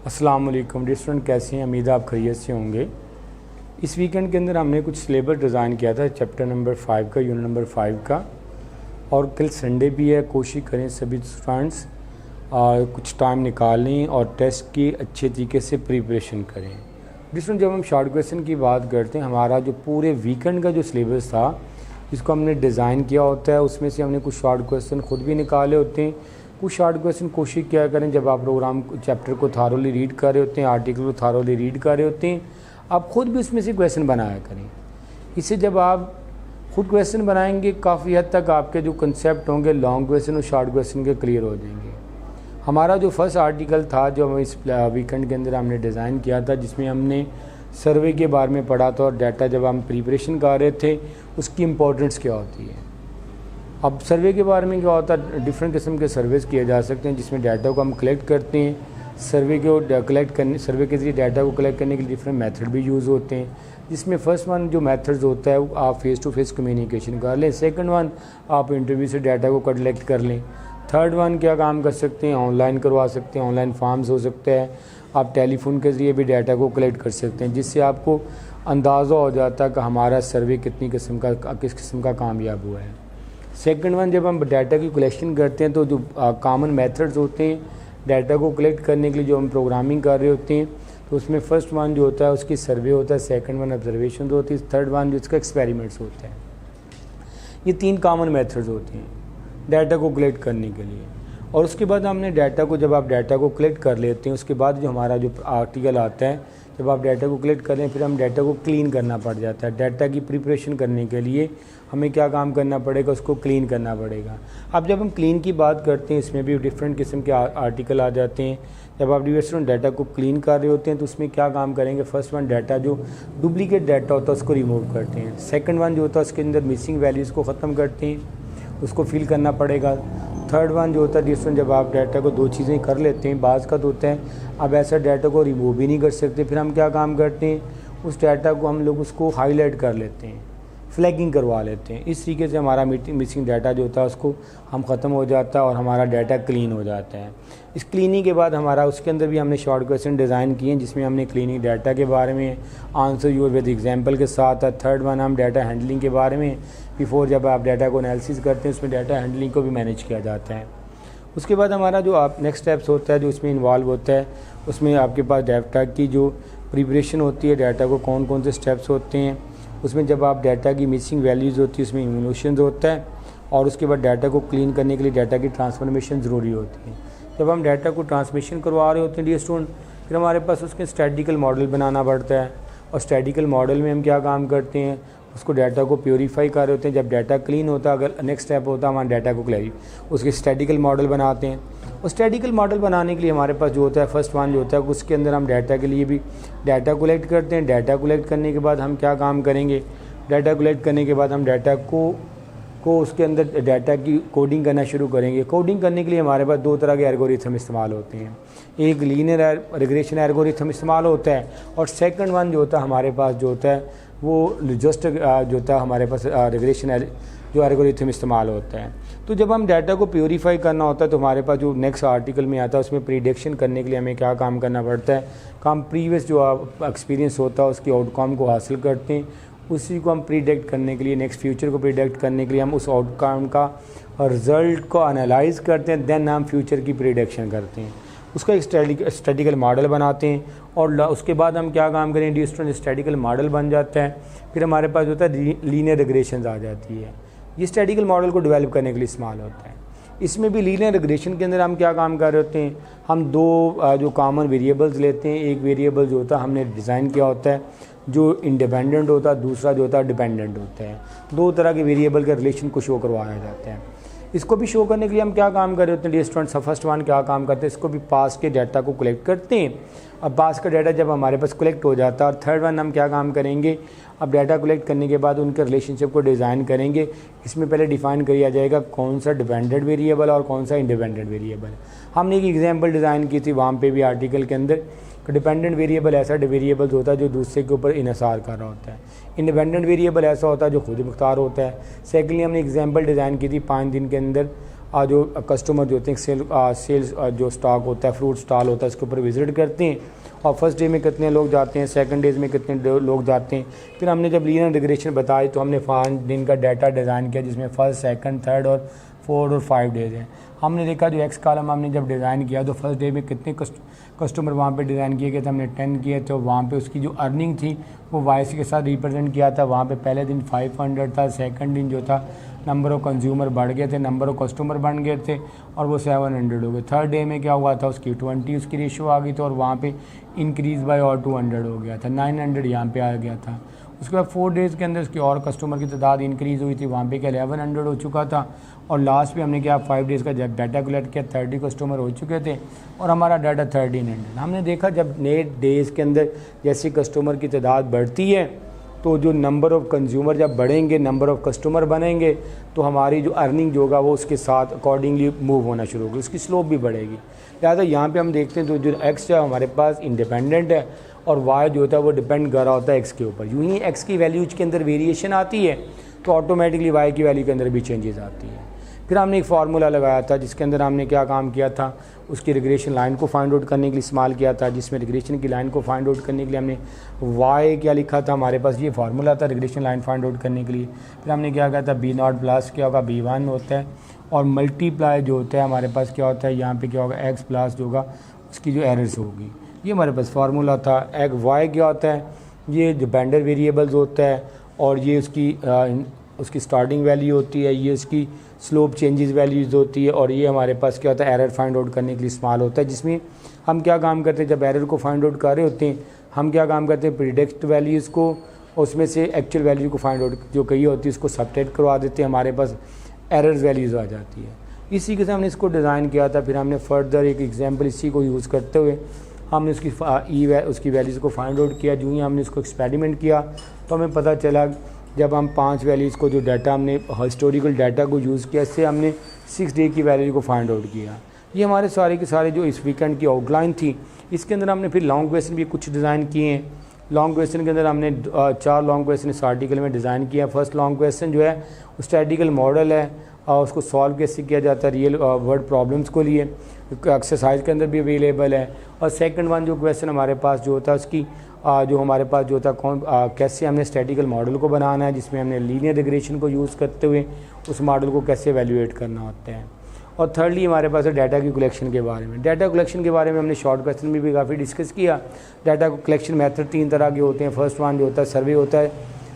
अस्सलाम वालेकुम dear student, कैसे हैं? उम्मीद है आप खैरियत से होंगे। इस वीकेंड के अंदर हमने कुछ सिलेबस डिज़ाइन किया था चैप्टर नंबर 5 का, यूनिट नंबर 5 का, और कल संडे भी है। कोशिश करें सभी स्टूडेंट्स कुछ टाइम निकालें और टेस्ट की अच्छे तरीके से प्रिपरेशन करें। डियर स्टूडेंट, जब हम शॉर्ट क्वेश्चन की बात करते हैं, हमारा जो पूरे वीकेंड का जो सिलेबस था जिसको हमने डिज़ाइन किया होता है, उसमें से हमने कुछ शॉर्ट क्वेश्चन खुद भी निकाले होते हैं। कुछ शॉर्ट क्वेश्चन कोशिश किया करें जब आप प्रोग्राम चैप्टर को थारोली रीड कर रहे होते हैं, आर्टिकल को थारोली रीड कर रहे होते हैं, आप ख़ुद भी उसमें से क्वेश्चन बनाया करें। इससे जब आप खुद क्वेश्चन बनाएंगे, काफ़ी हद तक आपके जो कंसेप्ट होंगे लॉन्ग क्वेश्चन और शॉर्ट क्वेश्चन के क्लियर हो जाएंगे। हमारा जो फर्स्ट आर्टिकल था जो हम इस वीकेंड के अंदर हमने डिज़ाइन किया था, जिसमें हमने सर्वे के बारे में पढ़ा था और डाटा जब हम प्रिपरेशन कर रहे थे उसकी इम्पोर्टेंस क्या होती है। अब सर्वे के बारे में क्या होता है, डिफरेंट किस्म के सर्वेस किए जा सकते हैं जिसमें डाटा को हम कलेक्ट करते हैं। सर्वे के ज़रिए डाटा को कलेक्ट करने के लिए डिफरेंट मेथड भी यूज़ होते हैं, जिसमें फर्स्ट वन जो मेथड्स होता है आप फेस टू फेस कम्युनिकेशन कर लें, सेकंड वन आप इंटरव्यू से डाटा को कलेक्ट कर लें, थर्ड वन क्या काम कर सकते हैं, ऑनलाइन करवा सकते हैं, ऑनलाइन फॉर्म्स हो सकता है, आप टेलीफोन के ज़रिए भी डाटा को कलेक्ट कर सकते हैं, जिससे आपको अंदाज़ा हो जाता है कि हमारा सर्वे किस किस्म का कामयाब हुआ है। सेकंड वन, जब हम डाटा की कलेक्शन करते हैं तो जो कॉमन मेथड्स होते हैं डाटा को कलेक्ट करने के लिए जो हम प्रोग्रामिंग कर रहे होते हैं, तो उसमें फ़र्स्ट वन जो होता है उसकी सर्वे होता है, सेकंड वन ऑब्जर्वेशन होती है, थर्ड वन जिसका एक्सपेरिमेंट्स होता है। ये तीन कॉमन मेथड्स होते हैं डाटा को कलेक्ट करने के लिए। और उसके बाद हमने डाटा को, जब आप डाटा को कलेक्ट कर लेते हैं, उसके बाद जो हमारा जो आर्टिकल आता है, जब आप डाटा को कलेक्ट करें फिर हम डाटा को क्लीन करना पड़ जाता है। डाटा की प्रिपरेशन करने के लिए हमें क्या काम करना पड़ेगा, उसको क्लीन करना पड़ेगा। अब जब हम क्लीन की बात करते हैं, इसमें भी डिफरेंट किस्म के आर्टिकल आ जाते हैं। जब आप डिविजन डाटा को क्लीन कर रहे होते हैं तो उसमें क्या काम करेंगे, फर्स्ट वन डाटा जो डुप्लीकेट डाटा होता है उसको रिमूव करते हैं, सेकेंड वन जो होता है उसके अंदर मिसिंग वैल्यूज़ को ख़त्म करते हैं, उसको फिल करना पड़ेगा। थर्ड वन जो होता है जिसमें जब आप डाटा को दो चीज़ें कर लेते हैं, बाज़ का तो होता है अब ऐसा डाटा को रिमूव भी नहीं कर सकते, फिर हम क्या काम करते हैं, उस डाटा को हम लोग उसको हाईलाइट कर लेते हैं, फ्लैगिंग करवा लेते हैं। इस तरीके से हमारा मिसिंग डाटा जो होता है उसको हम ख़त्म हो जाता है और हमारा डाटा क्लीन हो जाता है। इस क्लीनिंग के बाद हमारा उसके अंदर भी हमने शॉर्ट क्वेश्चन डिज़ाइन किए हैं जिसमें हमने क्लीनिंग डाटा के बारे में आंसर यूर विद एग्जांपल के साथ है। थर्ड वन हम डाटा हैंडलिंग के बारे में, बिफोर जब आप डाटा को एनालिसिस करते हैं उसमें डाटा हैंडलिंग को भी मैनेज किया जाता है। उसके बाद हमारा जो आप नेक्स्ट स्टेप्स होता है जो इसमें इन्वॉल्व होता है, उसमें आपके पास डाटा की जो प्रिपरेशन होती है, डाटा को कौन कौन से स्टेप्स होते हैं, उसमें जब आप डाटा की मिसिंग वैल्यूज़ होती है उसमें इवोल्यूशन होता है, और उसके बाद डाटा को क्लीन करने के लिए डाटा की ट्रांसफॉर्मेशन ज़रूरी होती है। जब हम डाटा को ट्रांसमिशन करवा रहे होते हैं डियर स्टूडेंट, फिर हमारे पास उसके स्टैटिकल मॉडल बनाना पड़ता है, और स्टैटिकल मॉडल में हम क्या काम करते हैं, उसको डाटा को प्योरीफाई कर रहे होते हैं। जब डाटा क्लीन होता है, अगर नेक्स्ट स्टेप होता है हमारे डाटा को उसके स्टैटिकल मॉडल बनाते हैं। और स्टैटिकल मॉडल बनाने के लिए हमारे पास जो होता है फर्स्ट वन जो होता है उसके अंदर हम डाटा के लिए भी डाटा कलेक्ट करते हैं। डाटा कलेक्ट करने के बाद हम क्या काम करेंगे, डाटा कलेक्ट करने के बाद हम डाटा को उसके अंदर डाटा की कोडिंग करना शुरू करेंगे। कोडिंग करने के लिए हमारे पास दो तरह के एल्गोरिथम इस्तेमाल होते हैं, एक लीनियर रिग्रेशन एल्गोरिथम इस्तेमाल होता है, और सेकंड वन जो होता है हमारे पास जो होता है वो जस्ट जो होता है हमारे पास रिग्रेशन जो एल्गोरिथम इस्तेमाल होता है। तो जब हम डाटा को प्योरीफाई करना होता है तो हमारे पास जो नेक्स्ट आर्टिकल में आता है उसमें प्रिडिक्शन करने के लिए हमें क्या काम करना पड़ता है, हम प्रीवियस जो एक्सपीरियंस होता है उसकी आउटकम को हासिल करते हैं, उसी को हम प्रिडिक्ट करने के लिए, नेक्स्ट फ्यूचर को प्रिडिक्ट करने के लिए हम उस आउटकम का रिज़ल्ट को एनालाइज करते हैं, देन हम फ्यूचर की प्रिडिक्शन करते हैं, उसका एक स्टैटिकल मॉडल बनाते हैं। और उसके बाद हम क्या काम करें, डिस्टेंट स्टैटिकल मॉडल बन जाता है, फिर हमारे पास होता है लीनियर रिग्रेशन आ जाती है। ये स्टैटिकल मॉडल को डेवलप करने के लिए इस्तेमाल होता है। इसमें भी लीनियर रिग्रेशन के अंदर हम क्या काम कर रहे होते हैं, हम दो जो कॉमन वेरिएबल्स लेते हैं, एक वेरिएबल जो होता है हमने डिज़ाइन किया होता है जो इंडिपेंडेंट होता है, दूसरा जो होता है डिपेंडेंट होता है। दो तरह के वेरिएबल के रिलेशन को शो करवाया जाता है। इसको भी शो करने के लिए हम क्या काम कर रहे होते हैं डियर स्टूडेंट्स, फर्स्ट वन क्या काम करते हैं, इसको भी पास के डाटा को कलेक्ट करते हैं। अब पास का डाटा जब हमारे पास कलेक्ट हो जाता है, और थर्ड वन हम क्या काम करेंगे, अब डाटा कलेक्ट करने के बाद उनके रिलेशनशिप को डिज़ाइन करेंगे। इसमें पहले डिफ़ाइन किया जाएगा कौन सा डिपेंडेंट वेरिएबल और कौन सा इंडिपेंडेंट वेरिएबल। हमने एक एग्जांपल डिज़ाइन की थी वहाँ पे भी आर्टिकल के अंदर, डिपेंडेंट वेरिएबल ऐसा वेरिएबल होता है जो दूसरे के ऊपर इन्हिसार कर रहा होता है, इंडिपेंडेंट वेरिएबल ऐसा होता है जो खुद मुख्तार होता है। सेकेंडली हमने एग्जांपल डिज़ाइन की थी 5 दिन के अंदर जो कस्टमर जो होते हैं सेल्स जो स्टॉक होता है, फ्रूट स्टॉल होता है, इसके ऊपर विज़िट करते हैं और फर्स्ट डे में कितने लोग जाते हैं, सेकंड डेज में कितने लोग जाते हैं। फिर हमने जब लीनियर रिग्रेशन बताई तो हमने 5 दिन का डाटा डिज़ाइन किया जिसमें फर्स्ट, सेकंड, थर्ड और 4 और 5 डेज हैं। हमने देखा जो एक्स कॉलम हमने जब डिज़ाइन किया तो फर्स्ट डे में कितने कस्टमर वहाँ पे डिज़ाइन किए गए थे, हमने 10 किए थे। वहाँ पे उसकी जो अर्निंग थी वो वाइस के साथ रिप्रेजेंट किया था। वहाँ पे पहले दिन 500 था, सेकंड दिन जो था नंबर ऑफ़ कंज्यूमर बढ़ गए थे, नंबर ऑफ़ कस्टमर बढ़ गए थे और वो 700 हो गए। थर्ड डे में क्या हुआ था, उसकी 20 उसकी रेशो आ गई थी और वहाँ पे इंक्रीज़ बाय और 200 हो गया था, 900 यहाँ पे आ गया था। उसके बाद 4 डेज़ के अंदर उसकी और कस्टमर की तादाद इंक्रीज़ हुई थी, वहाँ पे क्या 1100 हो चुका था। और लास्ट में हमने क्या 5 डेज़ का जब डाटा कलेक्ट किया 30 कस्टमर हो चुके थे और हमारा डाटा 1300। हमने देखा जब नए डेज़ के अंदर जैसे कस्टमर की तादाद बढ़ती है तो जो नंबर ऑफ़ कंज्यूमर जब बढ़ेंगे, नंबर ऑफ़ कस्टमर बनेंगे तो हमारी जो अर्निंग जो होगा वो उसके साथ अकॉर्डिंगली मूव होना शुरू होगी, उसकी स्लोप भी बढ़ेगी। लिहाजा यहाँ पे हम देखते हैं तो जो एक्स है हमारे पास इंडिपेंडेंट है और वाई जो होता है वो डिपेंड कर रहा होता है एक्स के ऊपर। यूँ ही एक्स की वैल्यूज के अंदर वेरिएशन आती है तो ऑटोमेटिकली वाई की वैल्यू के अंदर भी चेंजेस आती है। फिर हमने एक फार्मूला लगाया था जिसके अंदर हमने क्या काम किया था, उसकी रिग्रेशन लाइन को फाइंड आउट करने के लिए इस्तेमाल किया था, जिसमें रिग्रेशन की लाइन को फाइंड आउट करने के लिए हमने वाई क्या लिखा था, हमारे पास ये फार्मूला था रिग्रेशन लाइन फाइंड आउट करने के लिए। फिर हमने क्या किया था B0 प्लस क्या होगा B1 होता है और मल्टीप्लाई जो होता है हमारे पास क्या होता है, यहाँ पे क्या होगा एक्स प्लस जो होगा उसकी जो एरर्स होगी। ये हमारे पास फार्मूला था। एक वाई क्या होता है, ये डिपेंडेंट वेरिएबल्स होता है और ये उसकी स्टार्टिंग वैल्यू होती है, ये इसकी स्लोप चेंजेस वैल्यूज़ होती है और ये हमारे पास क्या होता है एरर फाइंड आउट करने के लिए इस्तेमाल होता है। जिसमें हम क्या काम करते हैं, जब एरर को फाइंड आउट कर रहे होते हैं हम क्या काम करते हैं, प्रिडिक्ट वैल्यूज़ को उसमें से एक्चुअल वैल्यू को फाइंड आउट जो कही होती है उसको सबट्रैक्ट करवा देते हैं, हमारे पास एरर्स वैल्यूज़ आ जाती है। इसी के साथ हमने इसको डिज़ाइन किया था। फिर हमने फर्दर एक एग्जाम्पल इसी को यूज़ करते हुए हमने उसकी वैल्यूज़ को फाइंड आउट किया। जो ही हमने इसको एक्सपेरिमेंट किया तो हमें पता चला जब हम 5 वैल्यूज़ को जो डाटा हमने हिस्टोरिकल डाटा को यूज़ किया, इससे हमने 6 डे की वैल्यू को फाइंड आउट किया। ये हमारे सारे के सारे जो इस वीकेंड की आउटलाइन थी। इसके अंदर हमने फिर लॉन्ग क्वेश्चन भी कुछ डिज़ाइन किए हैं। लॉन्ग क्वेश्चन के अंदर हमने 4 लॉन्ग क्वेश्चन इस आर्टिकल में डिज़ाइन किया। फर्स्ट लॉन्ग क्वेश्चन जो है वो स्टैटिकल मॉडल है और उसको सॉल्व कैसे किया जाता है रियल वर्ड प्रॉब्लम्स को लिए, एक्सरसाइज के अंदर भी अवेलेबल है। और सेकंड वन जो क्वेश्चन हमारे पास जो होता है उसकी जो हमारे पास जो होता है कैसे हमने स्टैटिकल मॉडल को बनाना है, जिसमें हमने लीनियर रिग्रेशन को यूज़ करते हुए उस मॉडल को कैसे एवेल्युएट करना होता है। और थर्डली हमारे पास है डाटा की कलेक्शन के बारे में। डाटा कलेक्शन के बारे में हमने शॉर्ट क्वेश्चन में भी काफ़ी डिस्कस किया। डाटा कलेक्शन मेथड 3 तरह के होते हैं। फर्स्ट वन जो होता है सर्वे होता है,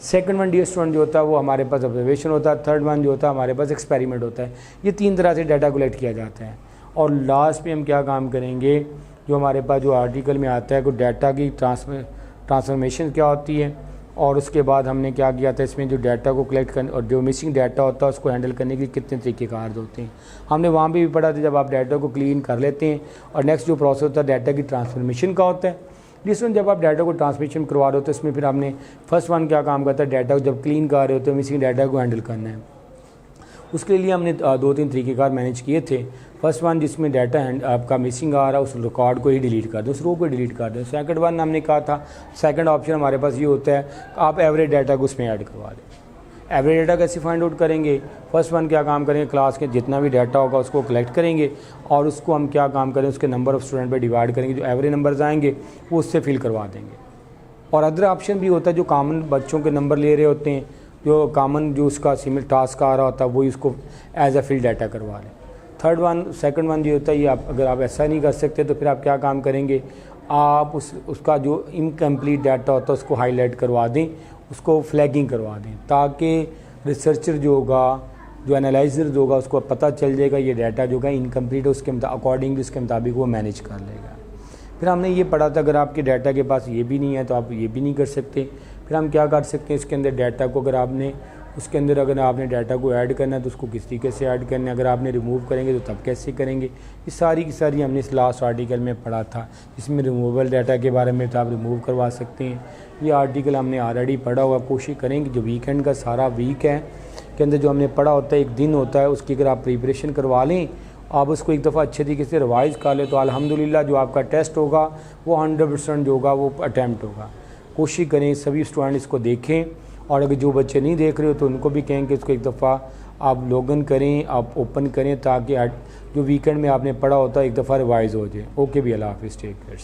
सेकंड वन डियर वन जो होता है वो हमारे पास ऑब्जर्वेशन होता है, थर्ड वन जो होता है हमारे पास एक्सपेरिमेंट होता है। ये 3 तरह से डाटा कलेक्ट किया जाता है। और लास्ट में हम क्या काम करेंगे, जो हमारे पास जो आर्टिकल में आता है कि डाटा की ट्रांसफॉर्मेशन क्या होती है और उसके बाद हमने क्या किया था इसमें जो डाटा को कलेक्ट करने और जो मिसिंग डाटा होता है उसको हैंडल करने के लिए कितने तरीक़ेकार होते हैं। हमने वहाँ भी पढ़ा था जब आप डाटा को क्लीन कर लेते हैं और नेक्स्ट जो प्रोसेस होता है डाटा की ट्रांसफॉर्मेशन का होता है। जिसमें जब आप डाटा को ट्रांसमिशन करवा रहे होते हैं इसमें फिर हमने फर्स्ट वन क्या काम करता है, डाटा को जब क्लीन कर रहे होते हैं मिसिंग डाटा को हैंडल करना है। उसके लिए हमने 2-3 तरीक़ेकार मैनेज किए थे। फर्स्ट वन जिसमें डाटा आपका मिसिंग आ रहा है उस रिकॉर्ड को ही डिलीट कर दो, उस रो को डिलीट कर दो। सेकंड वन हमने कहा था, सेकंड ऑप्शन हमारे पास ये होता है आप एवरेज डाटा को उसमें ऐड करवा दें। एवरेज डाटा कैसे फाइंड आउट करेंगे, फर्स्ट वन क्या काम करेंगे, क्लास के जितना भी डाटा होगा उसको कलेक्ट करेंगे और उसको हम क्या काम करें उसके नंबर ऑफ़ स्टूडेंट पर डिवाइड करेंगे, जो एवरेज नंबर्स आएंगे वो उससे फिल करवा देंगे। और अदर ऑप्शन भी होता है जो कॉमन बच्चों के नंबर ले रहे होते हैं, जो कॉमन जो उसका सिमिलर टास्क आ रहा होता है वही उसको एज अ फिल डाटा करवा लें। थर्ड वन सेकंड वन जो होता है ये आप अगर आप ऐसा नहीं कर सकते तो फिर आप क्या काम करेंगे, आप उसका जो इनकम्प्लीट डाटा होता है उसको हाईलाइट करवा दें, उसको फ्लैगिंग करवा दें, ताकि रिसर्चर जो होगा जो एनालाइजर जो होगा उसको पता चल जाएगा ये डाटा जो है इनकम्प्लीट है, उसके अकॉर्डिंगली उसके मुताबिक वो मैनेज कर लेगा। फिर हमने ये पढ़ा था अगर आपके डाटा के पास ये भी नहीं है तो आप ये भी नहीं कर सकते। फिर हम क्या कर सकते हैं, इसके अंदर डाटा को अगर आपने उसके अंदर अगर आपने डाटा को ऐड करना है तो उसको किस तरीके से ऐड करना है, अगर आपने रिमूव करेंगे तो तब कैसे करेंगे, ये सारी की सारी हमने इस लास्ट आर्टिकल में पढ़ा था। इसमें रिमूवल डाटा के बारे में तो आप रिमूव करवा सकते हैं। ये आर्टिकल हमने ऑलरेडी पढ़ा हुआ। कोशिश करेंगे जो वीकेंड का सारा वीक है के अंदर जो हमने पढ़ा होता है एक दिन होता है, उसकी अगर आप प्रिपरेशन करवा लें, आप उसको एक दफ़ा अच्छे तरीके से रिवाइज़ कर लें तो अल्हम्दुलिल्लाह जो आपका टेस्ट होगा वो 100% जो होगा वो अटैम्प्ट होगा। कोशिश करें सभी स्टूडेंट इसको देखें और अगर जो बच्चे नहीं देख रहे हो तो उनको भी कहें कि इसको एक दफ़ा आप लॉगिन करें, आप ओपन करें ताकि जो वीकेंड में आपने पढ़ा होता है एक दफ़ा रिवाइज़ हो जाए। ओके भी, अल्लाह हाफिज़, टेक केयर।